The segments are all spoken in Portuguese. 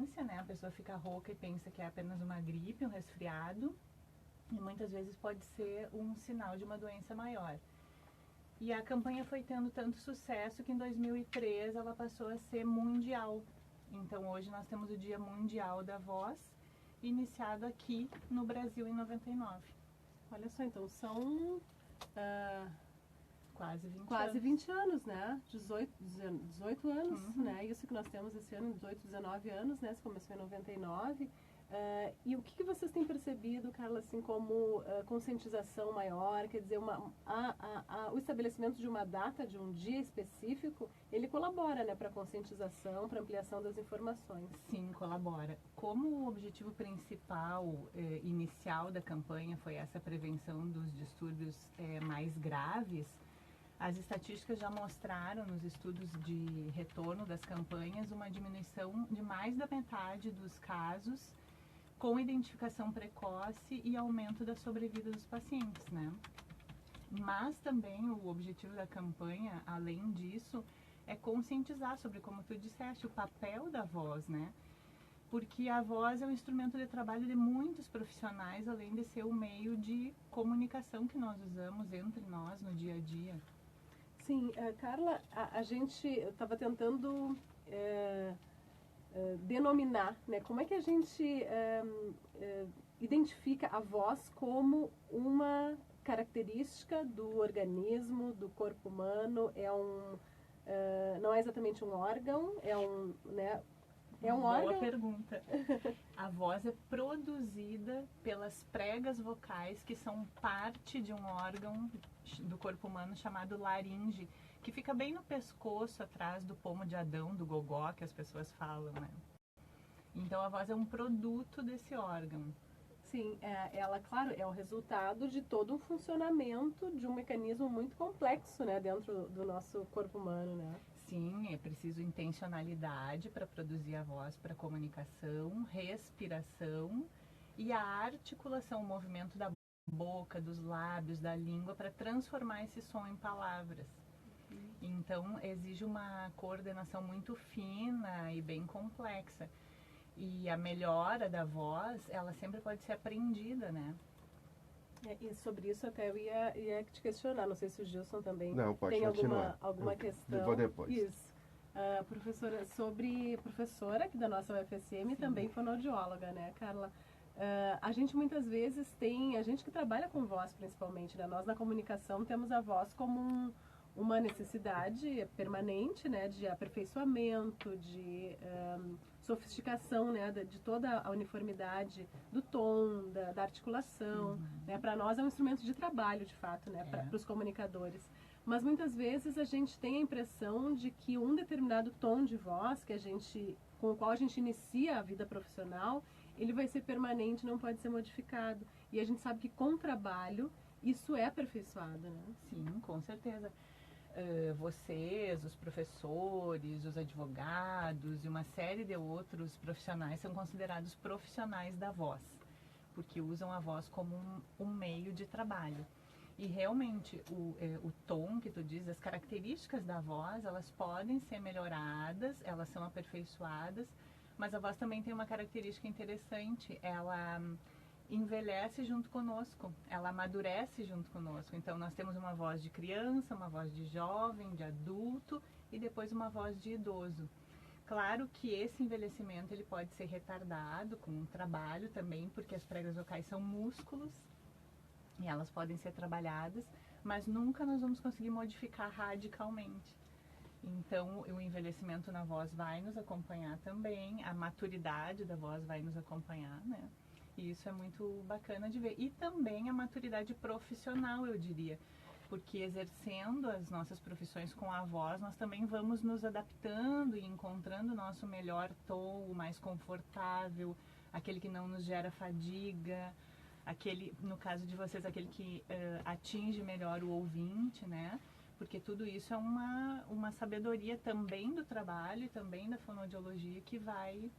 aparência, né? A pessoa fica rouca e pensa que é apenas uma gripe, um resfriado, e muitas vezes pode ser um sinal de uma doença maior. E a campanha foi tendo tanto sucesso que em 2003 ela passou a ser mundial. Então hoje nós temos o Dia Mundial da Voz, iniciado aqui no Brasil em 99. Olha só, então são Quase 20 anos, né? 18 anos, né? Isso que nós temos esse ano, 18, 19 anos, né? Você começou em 99. E o que vocês têm percebido, Carla, assim, como conscientização maior? Quer dizer, o estabelecimento de uma data, de um dia específico, ele colabora, né, para a conscientização, para a ampliação das informações. Sim, colabora. Como o objetivo principal, inicial da campanha foi essa prevenção dos distúrbios mais graves, as estatísticas já mostraram nos estudos de retorno das campanhas uma diminuição de mais da metade dos casos com identificação precoce e aumento da sobrevida dos pacientes, né? Mas também o objetivo da campanha, além disso, é conscientizar sobre, como tu disseste, o papel da voz, né? Porque a voz é um instrumento de trabalho de muitos profissionais, além de ser o meio de comunicação que nós usamos entre nós no dia a dia. Sim, Carla, a gente estava tentando denominar, né? Como é que a gente identifica a voz como uma característica do organismo, do corpo humano? Não é exatamente um órgão, né? É um órgão? Boa pergunta. A voz é produzida pelas pregas vocais, que são parte de um órgão do corpo humano chamado laringe, que fica bem no pescoço, atrás do pomo de Adão, do gogó, que as pessoas falam, né? Então a voz é um produto desse órgão. Sim, ela, claro, é o resultado de todo um funcionamento de um mecanismo muito complexo, né, dentro do nosso corpo humano, né? Sim, é preciso intencionalidade para produzir a voz para comunicação, respiração e a articulação, o movimento da boca, dos lábios, da língua para transformar esse som em palavras. Então exige uma coordenação muito fina e bem complexa. E a melhora da voz, ela sempre pode ser aprendida, né? E sobre isso até eu ia te questionar, não sei se o Gilson também pode tem continuar. alguma questão. Vou depois. Isso. Professora aqui da nossa UFSM, Sim. também fonoaudióloga, né, Carla? A gente muitas vezes a gente que trabalha com voz principalmente, né? Nós na comunicação temos a voz como uma necessidade permanente, né, de aperfeiçoamento, de sofisticação, né, de toda a uniformidade do tom, da articulação, né? Para nós é um instrumento de trabalho, de fato, né, para os comunicadores. Mas muitas vezes a gente tem a impressão de que um determinado tom de voz com o qual a gente inicia a vida profissional, ele vai ser permanente, não pode ser modificado. E a gente sabe que com o trabalho isso é aperfeiçoado, né? Sim, com certeza. Vocês, os professores, os advogados e uma série de outros profissionais são considerados profissionais da voz, porque usam a voz como um meio de trabalho. E realmente o tom que tu diz, as características da voz, elas podem ser melhoradas, elas são aperfeiçoadas, mas a voz também tem uma característica interessante, ela envelhece junto conosco, ela amadurece junto conosco. Então nós temos uma voz de criança, uma voz de jovem, de adulto e depois uma voz de idoso. Claro que esse envelhecimento ele pode ser retardado com um trabalho também, porque as pregas vocais são músculos e elas podem ser trabalhadas, mas nunca nós vamos conseguir modificar radicalmente. Então o envelhecimento na voz vai nos acompanhar também, a maturidade da voz vai nos acompanhar, né? E isso é muito bacana de ver. E também a maturidade profissional, eu diria. Porque exercendo as nossas profissões com a voz, nós também vamos nos adaptando e encontrando o nosso melhor tom, o mais confortável, aquele que não nos gera fadiga, aquele, no caso de vocês, aquele que atinge melhor o ouvinte, né? Porque tudo isso é uma sabedoria também do trabalho e também da fonoaudiologia que vai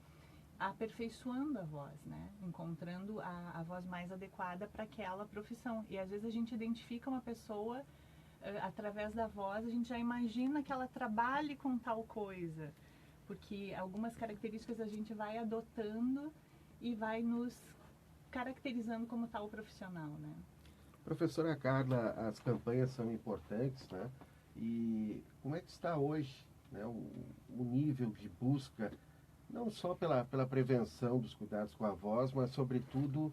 aperfeiçoando a voz, né? Encontrando a voz mais adequada para aquela profissão. E às vezes a gente identifica uma pessoa através da voz, a gente já imagina que ela trabalhe com tal coisa, porque algumas características a gente vai adotando e vai nos caracterizando como tal profissional, né? Professora Carla, as campanhas são importantes, né? E como é que está hoje, né, o nível de busca, não só pela prevenção dos cuidados com a voz, mas sobretudo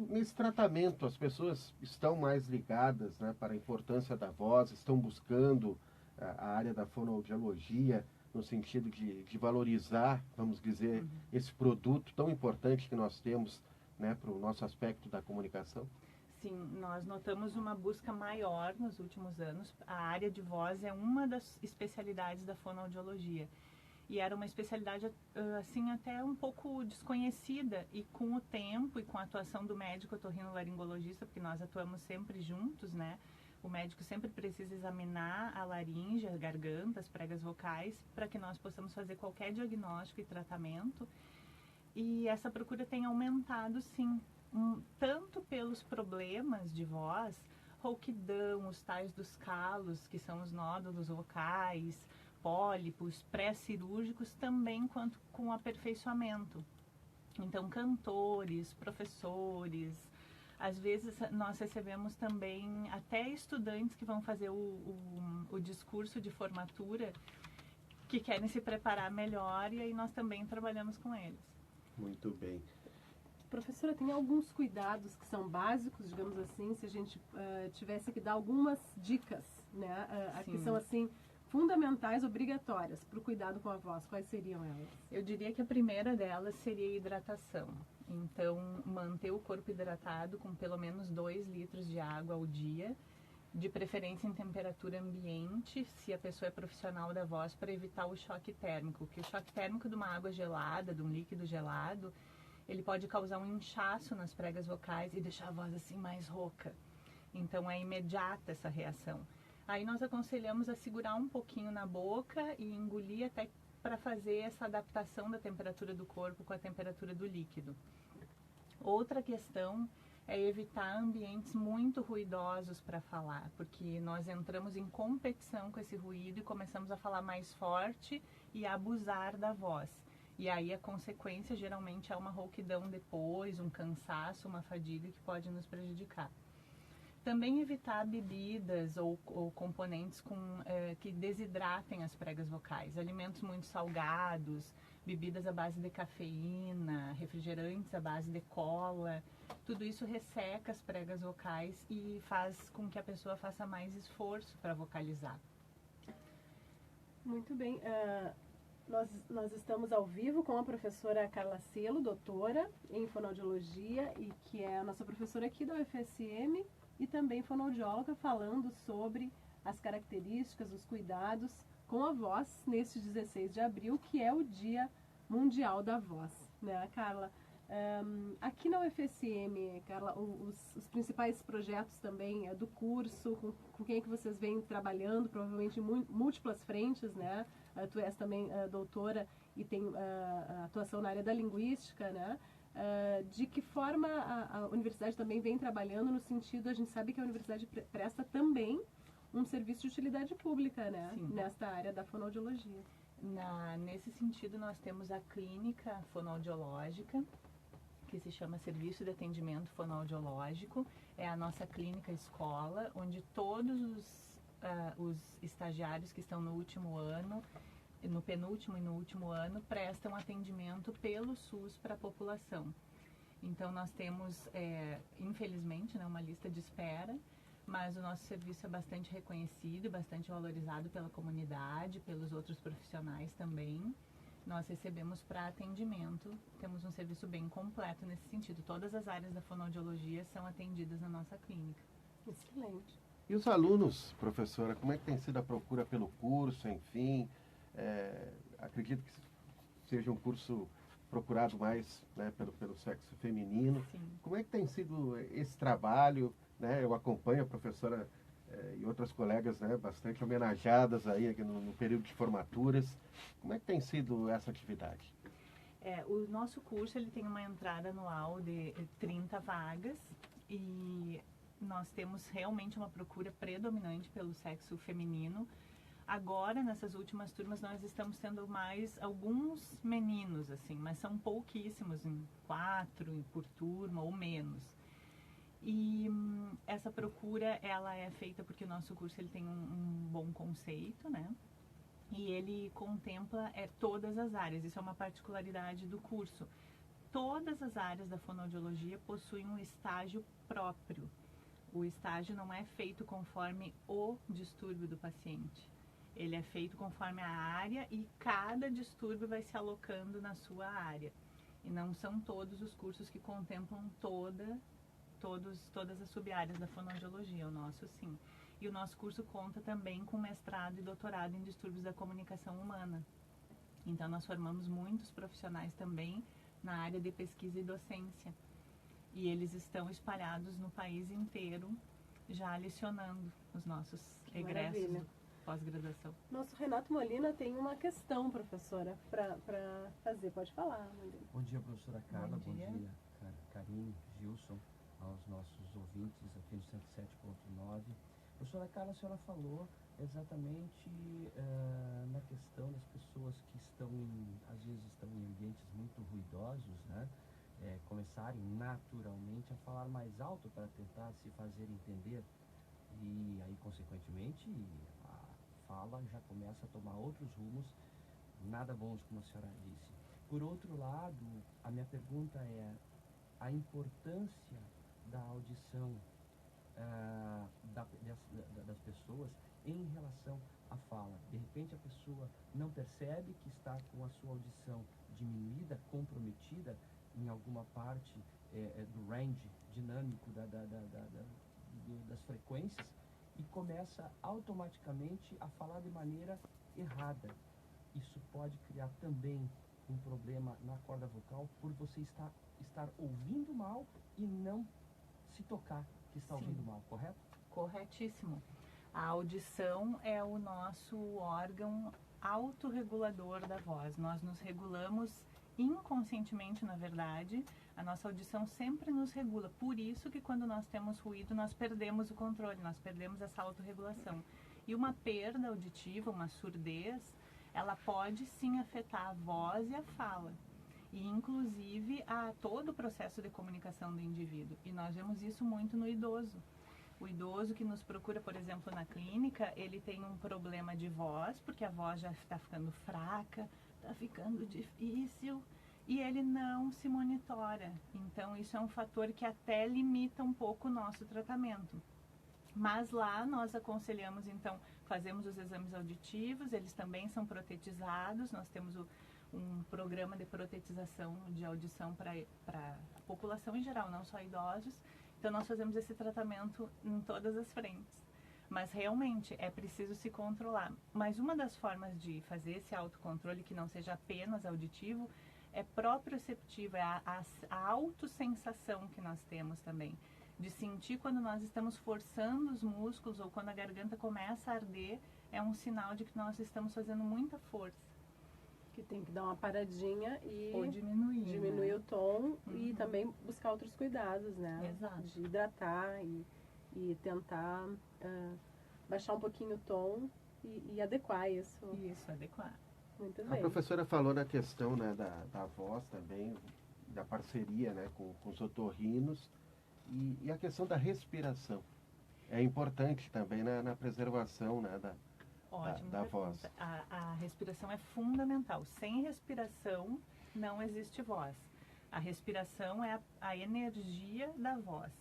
nesse tratamento? As pessoas estão mais ligadas, né, para a importância da voz, estão buscando a área da fonoaudiologia no sentido de valorizar, vamos dizer, esse produto tão importante que nós temos, né, para o nosso aspecto da comunicação? Sim, nós notamos uma busca maior nos últimos anos. A área de voz é uma das especialidades da fonoaudiologia. E era uma especialidade, assim, até um pouco desconhecida. E com o tempo e com a atuação do médico otorrinolaringologista, porque nós atuamos sempre juntos, né? O médico sempre precisa examinar a laringe, a garganta, as pregas vocais, para que nós possamos fazer qualquer diagnóstico e tratamento. E essa procura tem aumentado, sim, tanto pelos problemas de voz, rouquidão, os tais dos calos, que são os nódulos vocais, pólipos, pré-cirúrgicos, também quanto com aperfeiçoamento. Então, cantores, professores, às vezes nós recebemos também até estudantes que vão fazer o discurso de formatura, que querem se preparar melhor, e aí nós também trabalhamos com eles. Muito bem. Professora, tem alguns cuidados que são básicos, digamos assim, se a gente tivesse que dar algumas dicas, né, que são assim fundamentais, obrigatórias para o cuidado com a voz, quais seriam elas? Eu diria que a primeira delas seria a hidratação. Então, manter o corpo hidratado com pelo menos 2 litros de água ao dia, de preferência em temperatura ambiente, se a pessoa é profissional da voz, para evitar o choque térmico. Porque o choque térmico de uma água gelada, de um líquido gelado, ele pode causar um inchaço nas pregas vocais e deixar a voz assim mais rouca. Então é imediata essa reação. Aí nós aconselhamos a segurar um pouquinho na boca e engolir até para fazer essa adaptação da temperatura do corpo com a temperatura do líquido. Outra questão é evitar ambientes muito ruidosos para falar, porque nós entramos em competição com esse ruído e começamos a falar mais forte e a abusar da voz. E aí a consequência geralmente é uma rouquidão depois, um cansaço, uma fadiga que pode nos prejudicar. Também evitar bebidas ou componentes que desidratem as pregas vocais, alimentos muito salgados, bebidas à base de cafeína, refrigerantes à base de cola. Tudo isso resseca as pregas vocais e faz com que a pessoa faça mais esforço para vocalizar. Muito bem. Nós estamos ao vivo com a professora Carla Selo, doutora em fonoaudiologia, e que é a nossa professora aqui da UFSM e também fonoaudióloga, falando sobre as características, os cuidados com a voz neste 16 de abril, que é o Dia Mundial da Voz, né, Carla? Aqui na UFSM, Carla, os principais projetos também do curso, com quem é que vocês vêm trabalhando, provavelmente em múltiplas frentes, né? Tu és também doutora e tem atuação na área da linguística, né? De que forma a universidade também vem trabalhando no sentido, a gente sabe que a universidade presta também um serviço de utilidade pública, né? Sim. Nesta área da fonoaudiologia. Nesse sentido, nós temos a clínica fonoaudiológica, que se chama Serviço de Atendimento Fonoaudiológico. É a nossa clínica escola, onde todos os estagiários que estão no último ano, no penúltimo e no último ano, prestam atendimento pelo SUS para a população. Então nós temos, infelizmente, né, uma lista de espera, mas o nosso serviço é bastante reconhecido e bastante valorizado pela comunidade, pelos outros profissionais também. Nós recebemos para atendimento, temos um serviço bem completo nesse sentido. Todas as áreas da fonoaudiologia são atendidas na nossa clínica. Excelente. E os alunos, professora, como é que tem sido a procura pelo curso, enfim? Acredito que seja um curso procurado mais, né, pelo sexo feminino. Sim. Como é que tem sido esse trabalho? Né? Eu acompanho a professora e outras colegas, né, bastante homenageadas aí aqui no período de formaturas. Como é que tem sido essa atividade? O nosso curso ele tem uma entrada anual de 30 vagas e nós temos realmente uma procura predominante pelo sexo feminino. Agora, nessas últimas turmas, nós estamos tendo mais alguns meninos, assim, mas são pouquíssimos, em 4 por turma ou menos. E essa procura, ela é feita porque o nosso curso ele tem um bom conceito, né? E ele contempla todas as áreas, isso é uma particularidade do curso. Todas as áreas da fonoaudiologia possuem um estágio próprio. O estágio não é feito conforme o distúrbio do paciente. Ele é feito conforme a área e cada distúrbio vai se alocando na sua área. E não são todos os cursos que contemplam todas as sub-áreas da fonoaudiologia, o nosso sim. E o nosso curso conta também com mestrado e doutorado em distúrbios da comunicação humana. Então nós formamos muitos profissionais também na área de pesquisa e docência. E eles estão espalhados no país inteiro, já lecionando os nossos egressos pós-graduação. Nosso Renato Molina tem uma questão, professora, para fazer. Pode falar, Molina. Bom dia, professora Carla. Bom dia, Karine, Gilson, aos nossos ouvintes aqui no 107.9. Professora Carla, a senhora falou exatamente na questão das pessoas que às vezes estão em ambientes muito ruidosos, né? Começarem naturalmente a falar mais alto para tentar se fazer entender e aí, consequentemente, a fala já começa a tomar outros rumos, nada bons, como a senhora disse. Por outro lado, a minha pergunta é a importância da audição das pessoas em relação à fala. De repente a pessoa não percebe que está com a sua audição diminuída, comprometida em alguma parte do range dinâmico das frequências e começa automaticamente a falar de maneira errada. Isso pode criar também um problema na corda vocal por você estar ouvindo mal e não se tocar que está Sim. ouvindo mal, correto? Corretíssimo. A audição é o nosso órgão autorregulador da voz. Nós nos regulamos inconscientemente, na verdade. A nossa audição sempre nos regula. Por isso que quando nós temos ruído, nós perdemos o controle, nós perdemos essa autorregulação. E uma perda auditiva, uma surdez, ela pode sim afetar a voz e a fala. E inclusive a todo o processo de comunicação do indivíduo. E nós vemos isso muito no idoso. O idoso que nos procura, por exemplo, na clínica, ele tem um problema de voz, porque a voz já está ficando fraca, está ficando difícil, e ele não se monitora. Então, isso é um fator que até limita um pouco o nosso tratamento. Mas lá nós aconselhamos, então, fazemos os exames auditivos, eles também são protetizados, nós temos um programa de protetização de audição para a população em geral, não só idosos. Então nós fazemos esse tratamento em todas as frentes. Mas realmente é preciso se controlar. Mas uma das formas de fazer esse autocontrole, que não seja apenas auditivo, é proprioceptivo, é a autossensação que nós temos também. De sentir quando nós estamos forçando os músculos ou quando a garganta começa a arder, é um sinal de que nós estamos fazendo muita força. Que tem que dar uma paradinha e ou diminuir o tom e também buscar outros cuidados, né? Exato. De hidratar e tentar baixar um pouquinho o tom e adequar isso. Isso, adequar. Muito A bem. professora falou na questão, né, da voz também, da parceria, né, com os otorrinos e a questão da respiração. É importante também na preservação, né, da voz. A respiração é fundamental. Sem respiração não existe voz. A respiração é a energia da voz.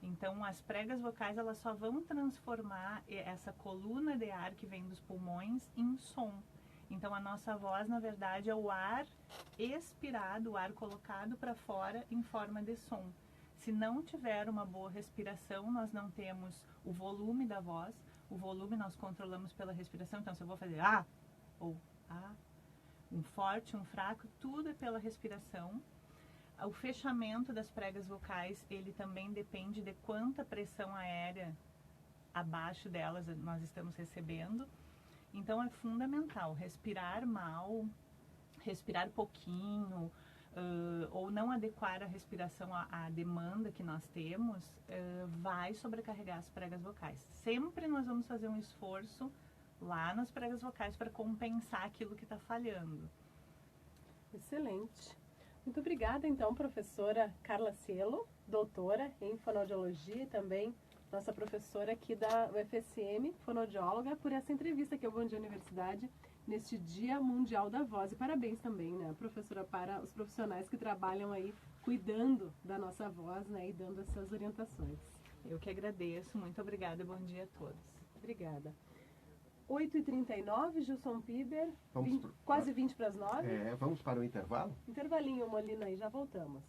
Então as pregas vocais elas só vão transformar essa coluna de ar que vem dos pulmões em som. Então a nossa voz na verdade é o ar expirado, o ar colocado para fora em forma de som. Se não tiver uma boa respiração, nós não temos o volume da voz. O volume nós controlamos pela respiração, então se eu vou fazer A ou A, um forte, um fraco, tudo é pela respiração. O fechamento das pregas vocais, ele também depende de quanta pressão aérea abaixo delas nós estamos recebendo. Então é fundamental respirar mal, respirar pouquinho, ou não adequar a respiração à demanda que nós temos, vai sobrecarregar as pregas vocais. Sempre nós vamos fazer um esforço lá nas pregas vocais para compensar aquilo que está falhando. Excelente. Muito obrigada, então, professora Carla Cielo, doutora em fonoaudiologia e também nossa professora aqui da UFSM, fonoaudióloga, por essa entrevista aqui ao Bom Dia Universidade, neste Dia Mundial da Voz. E parabéns também, né, professora, para os profissionais que trabalham aí cuidando da nossa voz, né, e dando essas orientações. Eu que agradeço, muito obrigada e bom dia a todos. Obrigada. 8h39, Gilson Piber, Vamos quase 20 para as 9. Vamos para o intervalo? Intervalinho, Molina, aí já voltamos.